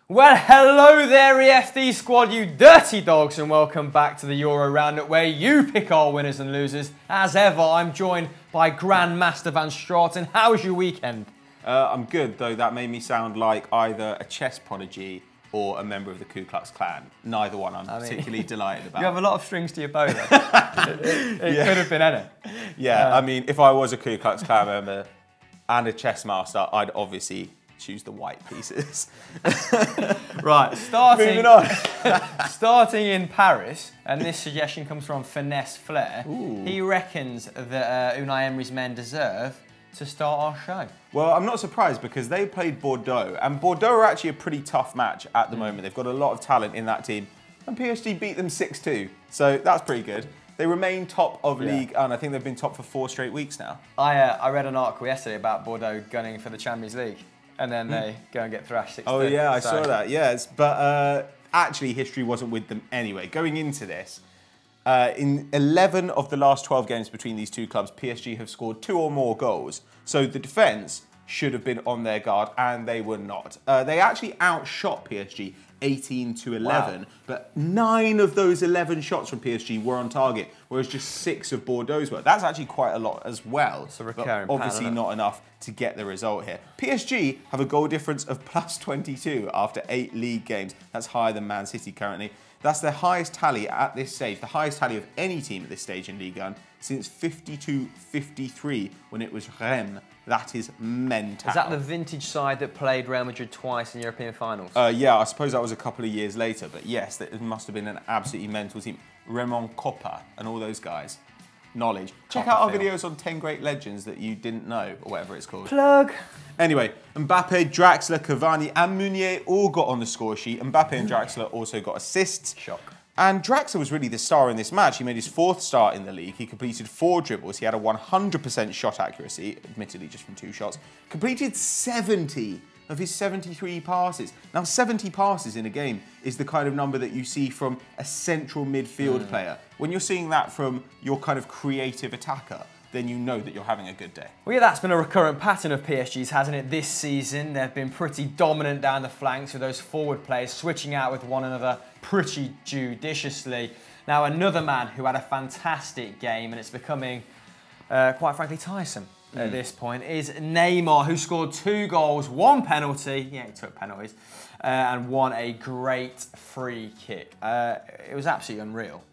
Well, hello there, EFD squad, you dirty dogs, and welcome back to the Euro Roundup, where you pick our winners and losers. As ever, I'm joined by Grandmaster Van Straten. How was your weekend? I'm good, though that made me sound like either a chess prodigy or a member of the Ku Klux Klan. Neither one I'm particularly delighted about. You have a lot of strings to your bow, though. it could have been any. Yeah, I mean, if I was a Ku Klux Klan member and a chess master, I'd obviously choose the white pieces. Right, moving on. Starting in Paris, and this suggestion comes from Finesse Flair. Ooh. He reckons that Unai Emery's men deserve to start our show. Well, I'm not surprised because they played Bordeaux, and Bordeaux are actually a pretty tough match at the moment. They've got a lot of talent in that team, and PSG beat them 6-2, so that's pretty good. They remain top of league, and I think they've been top for 4 straight weeks now. I read an article yesterday about Bordeaux gunning for the Champions League, and then they go and get thrashed 6-2. Oh yeah, I saw that, yes. But actually, history wasn't with them anyway. Going into this, in 11 of the last 12 games between these two clubs, PSG have scored 2 or more goals. So the defence should have been on their guard, and they were not. They actually outshot PSG 18-11, but 9 of those 11 shots from PSG were on target, whereas just 6 of Bordeaux's were. That's actually quite a lot as well. It's a recurring but obviously pattern, not enough to get the result here. PSG have a goal difference of +22 after 8 league games. That's higher than Man City currently. That's their highest tally at this stage, the highest tally of any team at this stage in Ligue 1 since 52-53 when it was Rennes. That is mental. Is that the vintage side that played Real Madrid twice in European finals? Yeah, I suppose that was a couple of years later, but yes, it must have been an absolutely mental team. Raymond Coppa and all those guys. Knowledge. Check out our videos on 10 great legends that you didn't know, or whatever it's called. Plug! Anyway, Mbappe, Draxler, Cavani and Meunier all got on the score sheet. Mbappe and Draxler also got assists. Shock. And Draxler was really the star in this match. He made his 4th start in the league. He completed 4 dribbles. He had a 100% shot accuracy, admittedly just from 2 shots. Completed 70 of his 73 passes. Now, 70 passes in a game is the kind of number that you see from a central midfield player. When you're seeing that from your kind of creative attacker, then you know that you're having a good day. Well, yeah, that's been a recurrent pattern of PSG's, hasn't it, this season? They've been pretty dominant down the flanks with those forward players switching out with one another pretty judiciously. Now, another man who had a fantastic game, and it's becoming, quite frankly, tiresome at this point, is Neymar, who scored 2 goals, 1 penalty, yeah, he took penalties, and won a great free kick. It was absolutely unreal.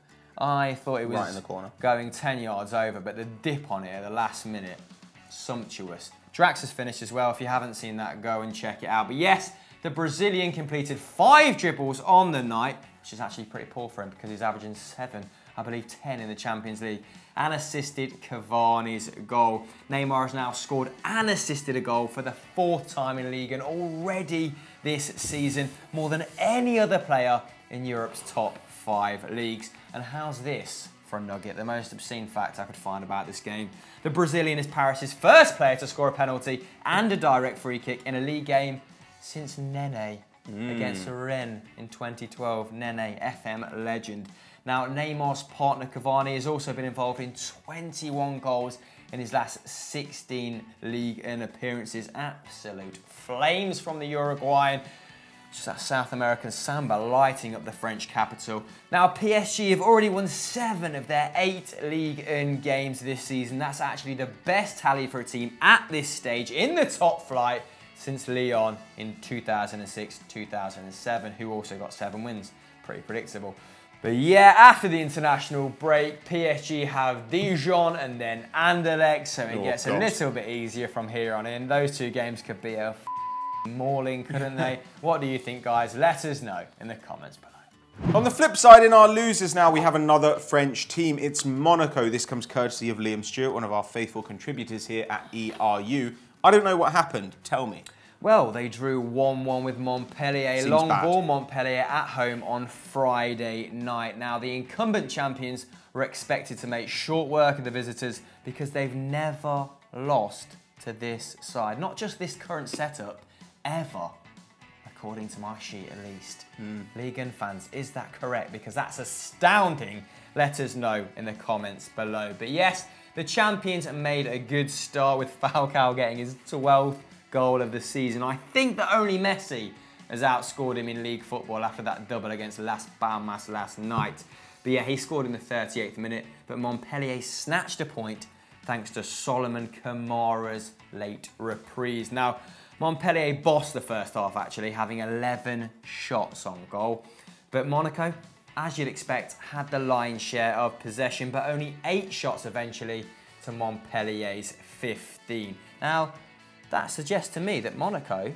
I thought it was right in the corner, going 10 yards over, but the dip on it at the last minute, sumptuous. Drax has finished as well. If you haven't seen that, go and check it out. But yes, the Brazilian completed 5 dribbles on the night, which is actually pretty poor for him because he's averaging 7, I believe 10 in the Champions League, and assisted Cavani's goal. Neymar has now scored and assisted a goal for the 4th time in Ligue 1 already this season, more than any other player in Europe's top 5 leagues. And how's this for a nugget? The most obscene fact I could find about this game. The Brazilian is Paris' first player to score a penalty and a direct free kick in a league game since Nene against Rennes in 2012. Nene, FM legend. Now, Neymar's partner Cavani has also been involved in 21 goals in his last 16 Ligue 1 appearances. Absolute flames from the Uruguayan. Just that South American samba lighting up the French capital. Now, PSG have already won 7 of their 8 Ligue 1 games this season. That's actually the best tally for a team at this stage in the top flight since Lyon in 2006-2007, who also got 7 wins. Pretty predictable. But yeah, after the international break, PSG have Dijon and then Anderlecht, so it gets a little bit easier from here on in. Those 2 games could be a mauling, couldn't they? What do you think, guys? Let us know in the comments below. On the flip side, in our losers now, we have another French team. It's Monaco. This comes courtesy of Liam Stewart, one of our faithful contributors here at ERU. I don't know what happened. Tell me. Well, they drew 1-1 with Montpellier. Seems long bad. ball Montpellier at home on Friday night. Now, the incumbent champions were expected to make short work of the visitors because they've never lost to this side. Not just this current setup, ever. According to my sheet, at least. Ligue 1 fans, is that correct? Because that's astounding. Let us know in the comments below. But yes, the champions made a good start with Falcao getting his 12th goal of the season. I think that only Messi has outscored him in league football after that double against Las Palmas last night. But yeah, he scored in the 38th minute, but Montpellier snatched a point thanks to Solomon Kamara's late reprise. Now, Montpellier bossed the first half actually, having 11 shots on goal. But Monaco, as you'd expect, had the lion's share of possession, but only 8 shots eventually to Montpellier's 15. Now, that suggests to me that Montpellier,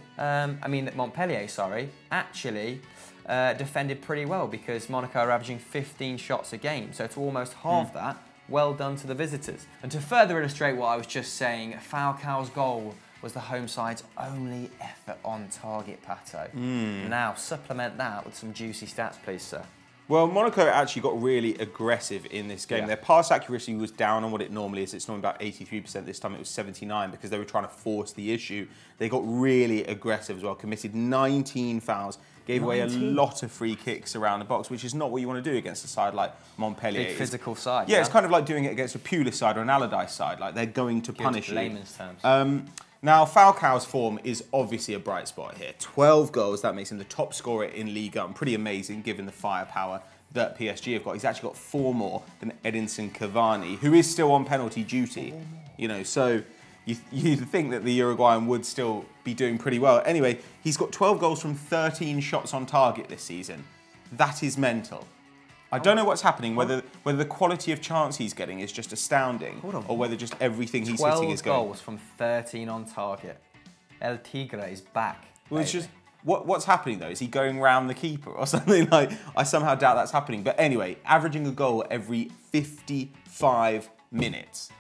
actually defended pretty well, because Monaco are averaging 15 shots a game. So to almost half that, well done to the visitors. And to further illustrate what I was just saying, Falcao's goal was the home side's only effort on target, Pato. Now, supplement that with some juicy stats, please, sir. Well, Monaco actually got really aggressive in this game. Their pass accuracy was down on what it normally is. It's normally about 83%. This time it was 79 because they were trying to force the issue. They got really aggressive as well, committed 19 fouls, gave away a lot of free kicks around the box, which is not what you want to do against a side like Montpellier. Big physical side. Yeah, it's kind of like doing it against a Pulis side or an Allardyce side. Like, they're going to punish you. Layman's terms. Now, Falcao's form is obviously a bright spot here. 12 goals, that makes him the top scorer in Ligue 1. Pretty amazing, given the firepower that PSG have got. He's actually got 4 more than Edinson Cavani, who is still on penalty duty. You know, so you'd think that the Uruguayan would still be doing pretty well. Anyway, he's got 12 goals from 13 shots on target this season. That is mental. I don't know what's happening, whether the quality of chance he's getting is just astounding, or whether just everything he's hitting is going. 12 goals from 13 on target. El Tigre is back. Well, it's just, what's happening though? Is he going round the keeper or something? Like, I somehow doubt that's happening. But anyway, averaging a goal every 55 minutes.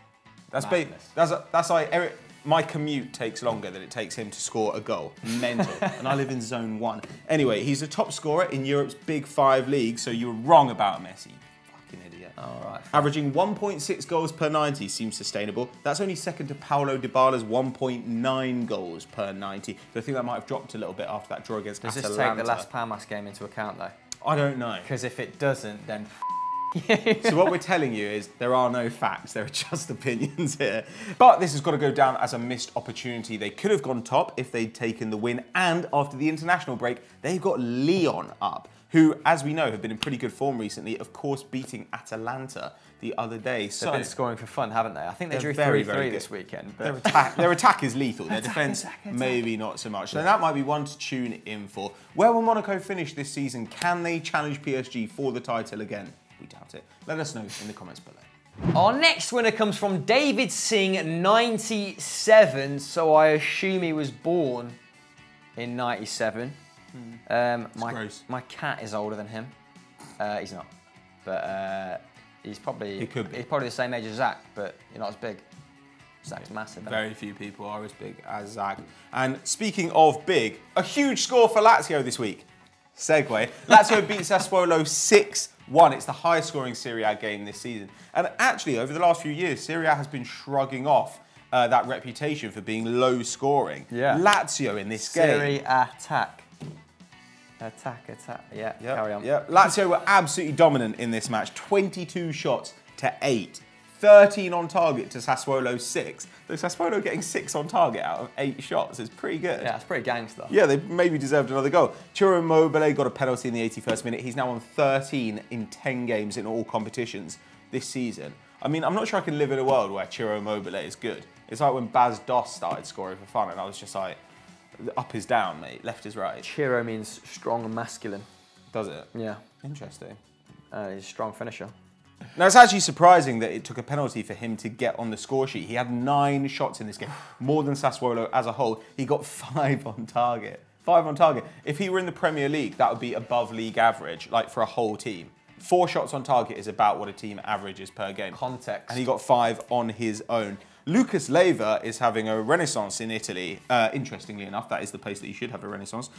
That's like Eric. My commute takes longer than it takes him to score a goal. Mental. And I live in zone 1. Anyway, he's the top scorer in Europe's Big 5 leagues, so you were wrong about Messi. Fucking idiot. All right. Averaging 1.6 goals per 90 seems sustainable. That's only second to Paulo Dybala's 1.9 goals per 90. So I think that might have dropped a little bit after that draw against Atlanta. Does this take the Las Palmas game into account, though? I don't know. Because if it doesn't, then So what we're telling you is there are no facts, there are just opinions here. But this has got to go down as a missed opportunity. They could have gone top if they'd taken the win, and after the international break, they've got Lyon up, who, as we know, have been in pretty good form recently, of course beating Atalanta the other day. They've been scoring for fun, haven't they? I think they drew very 3-3 this weekend. But their attack is lethal. Their defence, maybe not so much. So that might be one to tune in for. Where will Monaco finish this season? Can they challenge PSG for the title again? We doubt it. Let us know in the comments below. Our next winner comes from David Singh, 97. So I assume he was born in 97. My cat is older than him. He's not, but he's probably he's probably the same age as Zach, but you're not as big. Zach's massive. Very few people are as big as Zach. And speaking of big, a huge score for Lazio this week. Segue. Lazio beat Sassuolo 6-1. It's the highest scoring Serie A game this season. And actually, over the last few years, Serie A has been shrugging off that reputation for being low scoring. Yeah. Lazio in this game. Serie Attack. Yeah, carry on. Yeah. Lazio were absolutely dominant in this match. 22 shots to 8. 13 on target to Sassuolo 6. So Sassuolo getting 6 on target out of 8 shots is pretty good. Yeah, it's pretty gangster. Yeah, they maybe deserved another goal. Ciro Immobile got a penalty in the 81st minute. He's now on 13 in 10 games in all competitions this season. I mean, I'm not sure I can live in a world where Ciro Immobile is good. It's like when Baz Dost started scoring for fun and I was just like, up is down, mate, left is right. Ciro means strong and masculine. Does it? Yeah. Interesting. He's a strong finisher. Now, it's actually surprising that it took a penalty for him to get on the score sheet. He had 9 shots in this game, more than Sassuolo as a whole. He got 5 on target. 5 on target. If he were in the Premier League, that would be above league average, like for a whole team. 4 shots on target is about what a team averages per game. Context. And he got 5 on his own. Lucas Leiva is having a renaissance in Italy. Interestingly enough, that is the place that you should have a renaissance.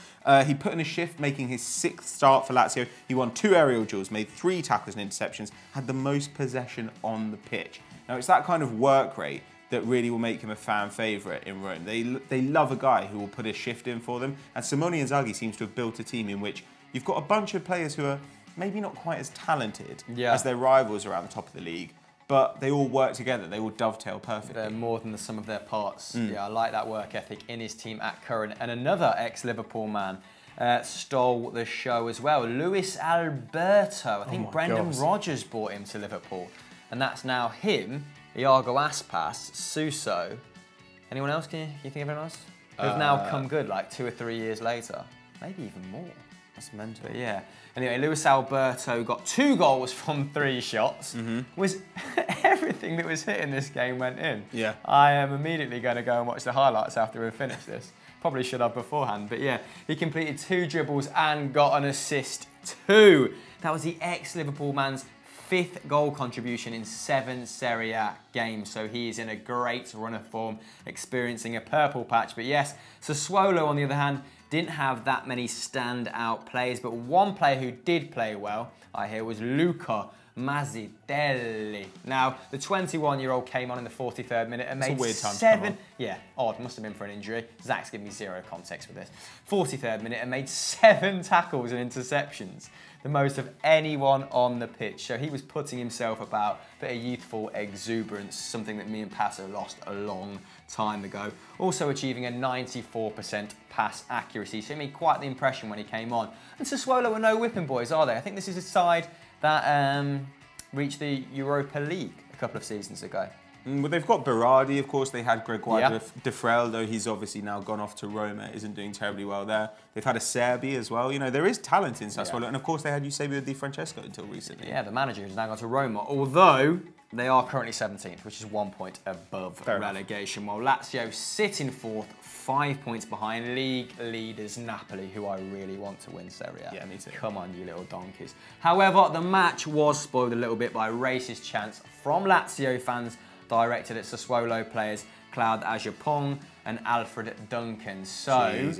He put in a shift, making his 6th start for Lazio. He won 2 aerial duels, made 3 tackles and interceptions, had the most possession on the pitch. Now, it's that kind of work rate that really will make him a fan favourite in Rome. They love a guy who will put a shift in for them. And Simone Inzaghi seems to have built a team in which you've got a bunch of players who are maybe not quite as talented as their rivals around the top of the league, but they all work together. They all dovetail perfectly. They're more than the sum of their parts. Yeah, I like that work ethic in his team at current. And another ex-Liverpool man, stole the show as well. Luis Alberto, I think Brendan Rodgers brought him to Liverpool. And that's now him, Iago Aspas, Suso. Anyone else? Can you think of anyone else? Who've now come good like 2 or 3 years later. Maybe even more. That's mental. But yeah. Anyway, Luis Alberto got 2 goals from 3 shots. Was everything that was hit in this game went in. Yeah. I am immediately going to go and watch the highlights after we've finished this. Probably should have beforehand. But yeah, he completed 2 dribbles and got an assist too. That was the ex-Liverpool man's 5th goal contribution in 7 Serie A games, so he is in a great run of form, experiencing a purple patch. But yes, Sassuolo, on the other hand, didn't have that many standout players, but one player who did play well, I hear, was Luca Mazzitelli. Now, the 21-year-old came on in the 43rd minute and made 7... Yeah, odd, must have been for an injury. Zach's giving me 0 context with this. 43rd minute and made 7 tackles and interceptions. The most of anyone on the pitch. So he was putting himself about, but a youthful exuberance, something that me and Passo lost a long time ago. Also achieving a 94% pass accuracy. So he made quite the impression when he came on. And Sassuolo were no whipping boys, are they? I think this is a side that reached the Europa League a couple of seasons ago. Well, they've got Berardi, of course. They had Gregoire de Frel, though he's obviously now gone off to Roma, isn't doing terribly well there. They've had a Serbi as well. You know, there is talent in Sassuolo. And of course, they had Eusebio Di Francesco until recently. Yeah, the manager who's now gone to Roma, although they are currently 17th, which is 1 point above relegation, while Lazio sit in 4th, 5 points behind league leaders Napoli, who I really want to win Serie A. Yeah, me too. Come on, you little donkeys. However, the match was spoiled a little bit by racist chants from Lazio fans directed at Sassuolo players Claude Ajapong and Alfred Duncan. So,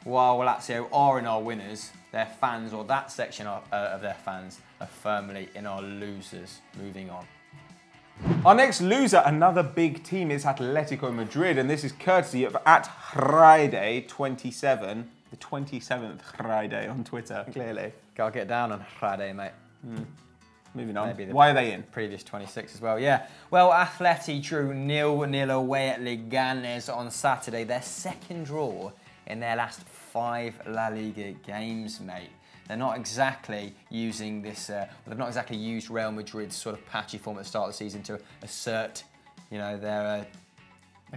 while Lazio are in our winners, their fans, or that section of their fans, are firmly in our losers. Moving on. Our next loser, another big team, is Atletico Madrid, and this is courtesy of @Friday27, the 27th Friday on Twitter, clearly. Gotta get down on Friday, mate. Moving on. Why are they in? Previous 26 as well, yeah. Well, Atleti drew 0-0 away at Leganes on Saturday. Their 2nd draw in their last 5 La Liga games, mate. They're not exactly using this, they've not exactly used Real Madrid's sort of patchy form at the start of the season to assert, you know, their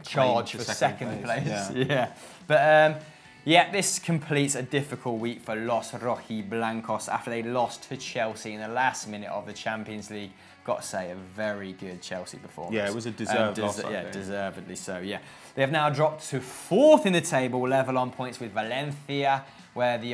charge for second place. Yeah. But yeah, this completes a difficult week for Los Rojiblancos after they lost to Chelsea in the last minute of the Champions League. Got to say, a very good Chelsea performance. Yeah, it was a deserved loss. Yeah, deservedly so, yeah. They have now dropped to 4th in the table, level on points with Valencia, where the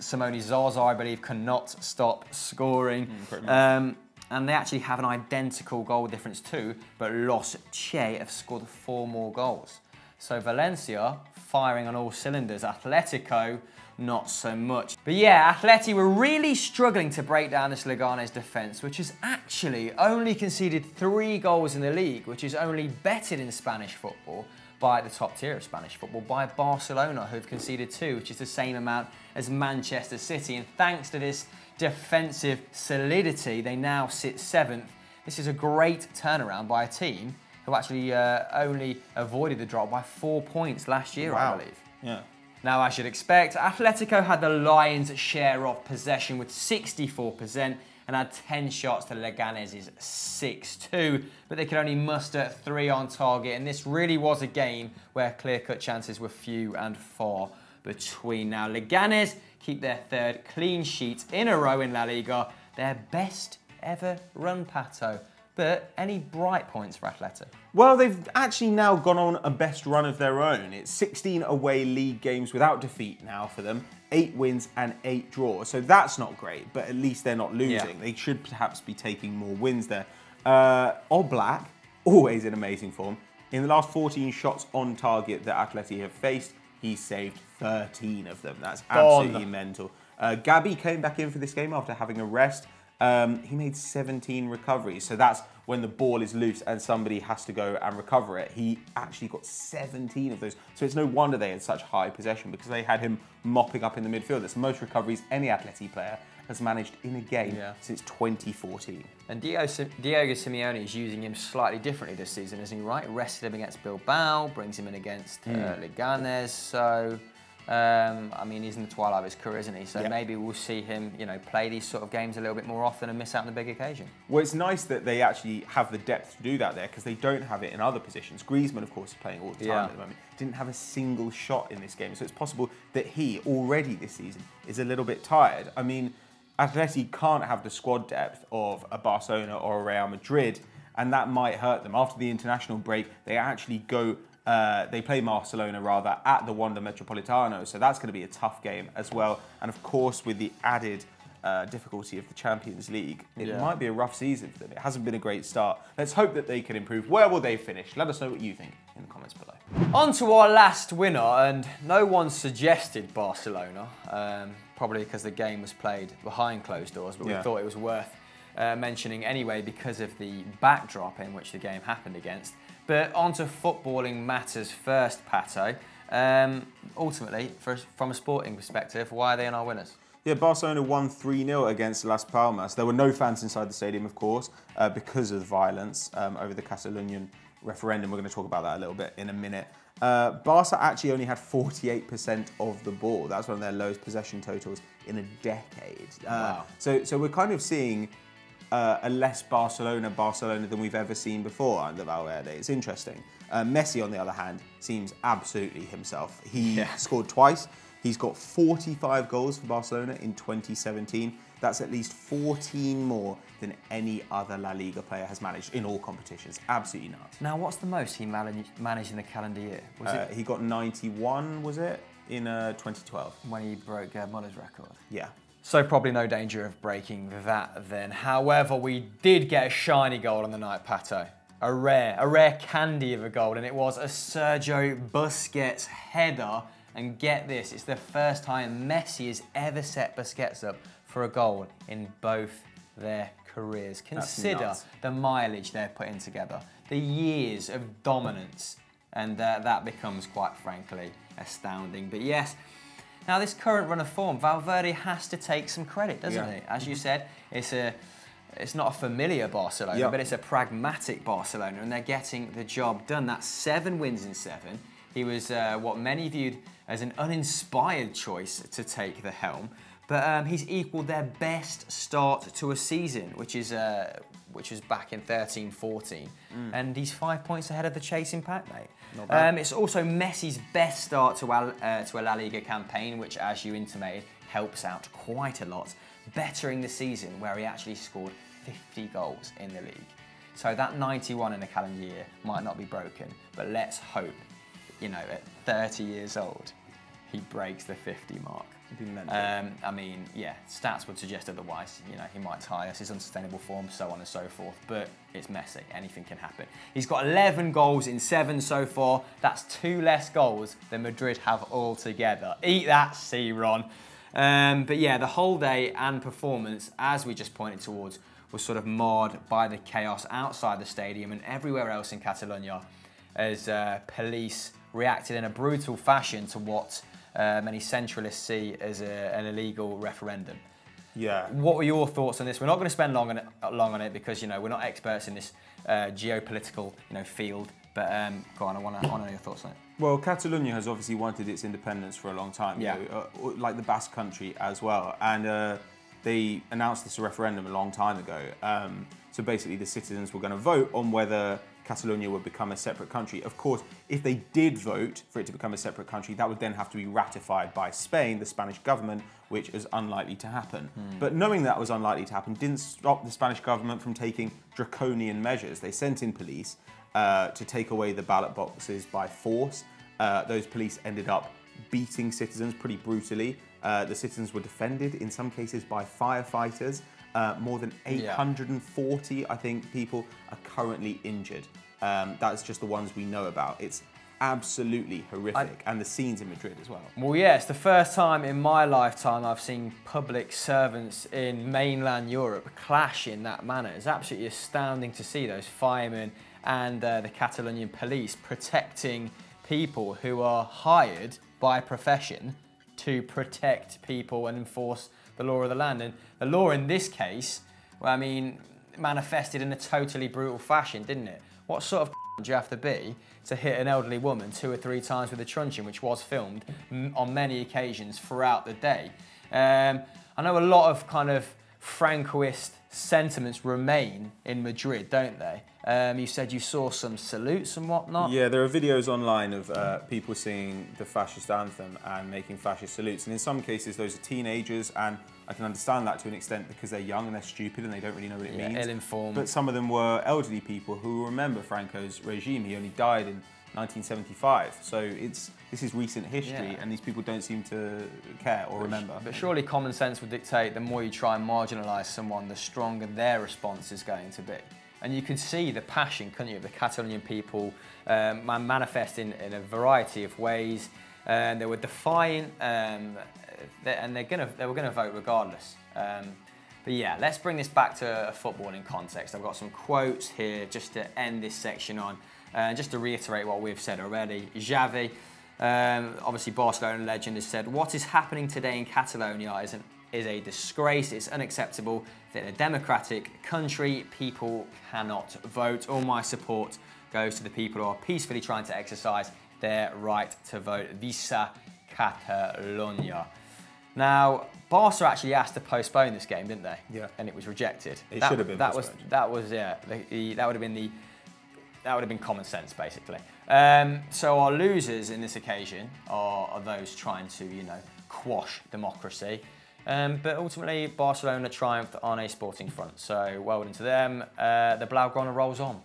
Simone Zaza, I believe, cannot stop scoring. And they actually have an identical goal difference too, but Los Che have scored 4 more goals. So Valencia, firing on all cylinders. Atletico, not so much. But yeah, Atleti were really struggling to break down this Leganes defence, which has actually only conceded 3 goals in the league, which is only betted in Spanish football by the top tier of Spanish football, by Barcelona, who've conceded 2, which is the same amount as Manchester City. And thanks to this defensive solidity, they now sit 7th. This is a great turnaround by a team who actually only avoided the drop by 4 points last year, I believe. Yeah. Now, as you'd expect, Atletico had the Lions' share of possession with 64% and had 10 shots to Leganes' 6-2, but they could only muster 3 on target, and this really was a game where clear-cut chances were few and far between. Now, Leganes keep their 3rd clean sheet in a row in La Liga, their best ever run, Pato. But any bright points for Atletico? Well, they've actually now gone on a best run of their own. It's 16 away league games without defeat now for them. 8 wins and 8 draws. So that's not great, but at least they're not losing. Yeah. They should perhaps be taking more wins there. Oblak, always in amazing form. In the last 14 shots on target that Atleti have faced, he's saved 13 of them. That's absolutely mental. Gabi came back in for this game after having a rest. He made 17 recoveries. So that's when the ball is loose and somebody has to go and recover it. He actually got 17 of those. So it's no wonder they had such high possession, because they had him mopping up in the midfield. That's the most recoveries any Atleti player has managed in a game since 2014. And Diego Simeone is using him slightly differently this season, isn't he, right? Rested him against Bilbao, brings him in against Leganes. So I mean, he's in the twilight of his career, isn't he? So maybe we'll see him, you know, play these sort of games a little bit more often and miss out on the big occasion. Well, it's nice that they actually have the depth to do that there, because they don't have it in other positions. Griezmann, of course, is playing all the time at the moment. Didn't have a single shot in this game. So it's possible that he, already this season, is a little bit tired. I mean, Atleti can't have the squad depth of a Barcelona or a Real Madrid, and that might hurt them. After the international break, they actually go... they play Barcelona rather at the Wanda Metropolitano, so that's going to be a tough game as well. And of course, with the added difficulty of the Champions League, it might be a rough season for them. It hasn't been a great start. Let's hope that they can improve. Where will they finish? Let us know what you think in the comments below. On to our last winner, and no one suggested Barcelona, probably because the game was played behind closed doors, but we thought it was worth mentioning anyway because of the backdrop in which the game happened against. But on to footballing matters first, Pato. Ultimately, from a sporting perspective, why are they in our winners? Yeah, Barcelona won 3-0 against Las Palmas. There were no fans inside the stadium, of course, because of the violence over the Catalonian referendum. We're going to talk about that a little bit in a minute. Barca actually only had 48% of the ball. That's one of their lowest possession totals in a decade. Wow. So we're kind of seeing a less Barcelona than we've ever seen before under Valverde. It's interesting. Messi, on the other hand, seems absolutely himself. He scored twice. He's got 45 goals for Barcelona in 2017. That's at least 14 more than any other La Liga player has managed in all competitions. Absolutely nuts. Now, what's the most he managed in the calendar year? Was it he got 91, was it, in 2012? when he broke Muller's record? Yeah. So probably no danger of breaking that then. However, we did get a shiny goal on the night, Pato. A rare candy of a goal, and it was a Sergio Busquets header. And get this, it's the first time Messi has ever set Busquets up for a goal in both their careers. Consider the mileage they're putting together, the years of dominance, and that becomes, quite frankly, astounding. But yes, now this current run of form, Valverde has to take some credit, doesn't he? As you said, it's not a familiar Barcelona, but it's a pragmatic Barcelona, and they're getting the job done. That's 7 wins in 7. He was what many viewed as an uninspired choice to take the helm, but he's equalled their best start to a season, which is back in 13-14, and he's 5 points ahead of the chasing pack, mate. It's also Messi's best start to a La Liga campaign, which, as you intimated, helps out quite a lot, bettering the season where he actually scored 50 goals in the league. So that 91 in a calendar year might not be broken, but let's hope, you know, at 30 years old, he breaks the 50 mark. I mean, yeah, stats would suggest otherwise. You know, he might tie us, his unsustainable form, so on and so forth. But it's Messi, anything can happen. He's got 11 goals in 7 so far. That's 2 less goals than Madrid have altogether. Eat that, C-Ron. But yeah, the whole day and performance, as we just pointed towards, was sort of marred by the chaos outside the stadium and everywhere else in Catalonia, as police reacted in a brutal fashion to what many centralists see as an illegal referendum. Yeah. What were your thoughts on this? We're not going to spend long on it because, you know, we're not experts in this geopolitical, you know, field. But go on, I want to know your thoughts on it. Well, Catalonia has obviously wanted its independence for a long time, yeah. You know, like the Basque Country as well. And they announced this referendum a long time ago. So basically the citizens were going to vote on whether Catalonia would become a separate country. Of course, if they did vote for it to become a separate country, that would then have to be ratified by Spain, the Spanish government, which is unlikely to happen. But knowing that was unlikely to happen didn't stop the Spanish government from taking draconian measures. They sent in police to take away the ballot boxes by force. Those police ended up beating citizens pretty brutally. The citizens were defended, in some cases, by firefighters. More than 840, I think, people are currently injured. That's just the ones we know about. It's absolutely horrific, and the scenes in Madrid as well. Well, yeah, it's the first time in my lifetime I've seen public servants in mainland Europe clash in that manner. It's absolutely astounding to see those firemen and the Catalonian police protecting people who are hired by profession to protect people and enforce the law of the land. And the law in this case, well, I mean, manifested in a totally brutal fashion, didn't it? What sort of do you have to be to hit an elderly woman 2 or 3 times with a truncheon, which was filmed on many occasions throughout the day? I know a lot of kind of Francoist sentiments remain in Madrid, don't they? You said you saw some salutes and whatnot. Yeah, there are videos online of people singing the fascist anthem and making fascist salutes. And in some cases, those are teenagers, and I can understand that to an extent because they're young and they're stupid and they don't really know what it means. Ill-informed. But some of them were elderly people who remember Franco's regime. He only died in 1975. So this is recent history, and these people don't seem to care or remember. But surely common sense would dictate the more you try and marginalise someone, the stronger their response is going to be. And you could see the passion, couldn't you, of the Catalonian people manifest in a variety of ways. They were defiant, and they were gonna vote regardless. But yeah, let's bring this back to a footballing context. I've got some quotes here just to end this section on, just to reiterate what we've said already. Xavi, obviously Barcelona legend, has said, "What is happening today in Catalonia is a disgrace. It's unacceptable that in a democratic country, people cannot vote. All my support goes to the people who are peacefully trying to exercise their right to vote. Visa Catalonia." Now, Barca actually asked to postpone this game, didn't they? Yeah. And it was rejected. It should have been postponed. That would have been common sense, basically. So our losers in this occasion are those trying to, quash democracy. But ultimately, Barcelona triumphed on a sporting front. So well done to them. The Blaugrana rolls on.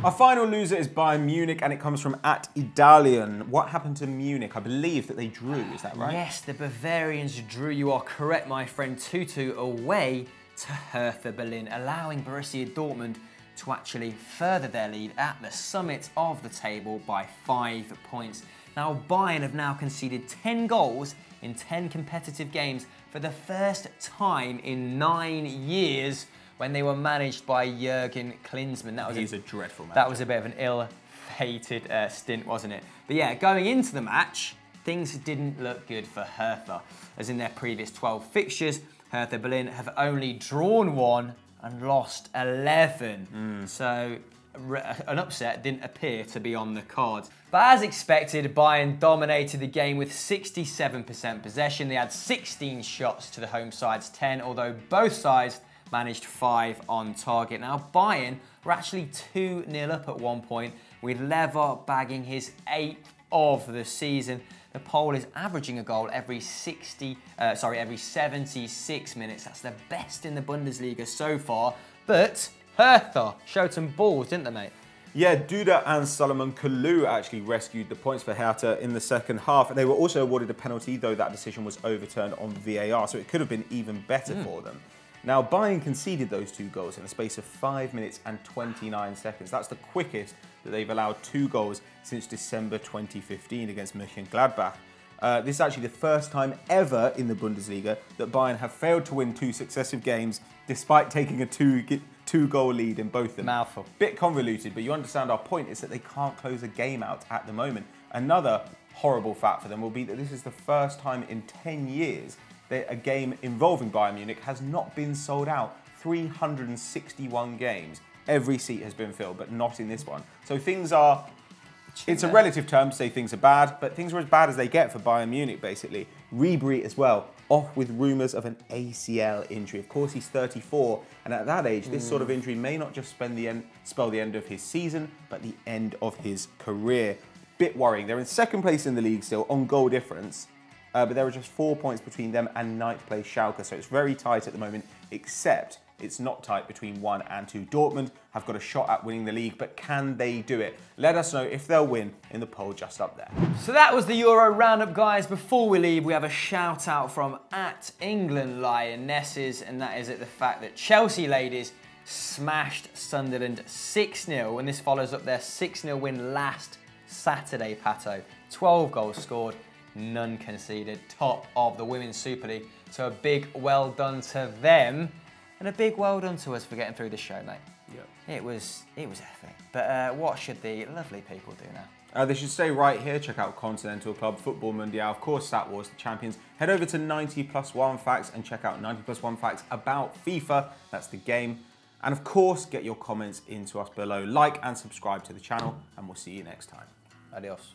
Our final loser is Bayern Munich, and it comes from @Idalian. What happened to Munich? I believe that they drew, is that right? Yes, the Bavarians drew. You are correct, my friend. 2-2 away to Hertha Berlin, allowing Borussia Dortmund to actually further their lead at the summit of the table by 5 points. Now, Bayern have now conceded 10 goals in 10 competitive games for the first time in 9 years, when they were managed by Jurgen Klinsmann. He's a dreadful manager. That was a bit of an ill-fated stint, wasn't it? But yeah, going into the match, things didn't look good for Hertha. As in their previous 12 fixtures, Hertha Berlin have only drawn 1 and lost 11. So an upset didn't appear to be on the cards. But as expected, Bayern dominated the game with 67% possession. They had 16 shots to the home side's 10, although both sides managed 5 on target. Now, Bayern were actually 2-0 up at one point, with Lever bagging his 8th of the season. The Pole is averaging a goal every 76 minutes. That's the best in the Bundesliga so far. But Hertha showed some balls, didn't they, mate? Yeah, Duda and Solomon Kalou actually rescued the points for Hertha in the second half. They were also awarded a penalty, though that decision was overturned on VAR, so it could have been even better for them. Now, Bayern conceded those 2 goals in the space of 5 minutes and 29 seconds. That's the quickest that they've allowed 2 goals since December 2015 against Mönchengladbach. This is actually the first time ever in the Bundesliga that Bayern have failed to win 2 successive games despite taking a 2-goal lead in both of them. Mouthful. Bit convoluted, but you understand our point is that they can't close a game out at the moment. Another horrible fact for them will be that this is the first time in 10 years that a game involving Bayern Munich has not been sold out. 361 games. Every seat has been filled, but not in this one. So things are... It's a relative term to say things are bad, but things are as bad as they get for Bayern Munich, basically. Ribery as well, off with rumours of an ACL injury. Of course, he's 34, and at that age, this sort of injury may not just spell the end of his season, but the end of his career. Bit worrying. They're in second place in the league still on goal difference, but there are just 4 points between them and ninth place Schalke, so it's very tight at the moment, except it's not tight between 1 and 2. Dortmund have got a shot at winning the league, but can they do it? Let us know if they'll win in the poll just up there. So that was the Euro roundup, guys. Before we leave, we have a shout out from @England Lionesses, and that is at the fact that Chelsea ladies smashed Sunderland 6-0, and this follows up their 6-0 win last Saturday, Pato. 12 goals scored, none conceded, top of the Women's Super League. So a big well done to them, and a big well done to us for getting through the show, mate. Yeah. It was epic. But what should the lovely people do now? They should stay right here, check out Continental Club, Football Mundial, of course, Stat Wars, the champions. Head over to 90+1 Facts and check out 90+1 Facts about FIFA. That's the game. And of course, get your comments into us below. Like and subscribe to the channel, and we'll see you next time. Adios.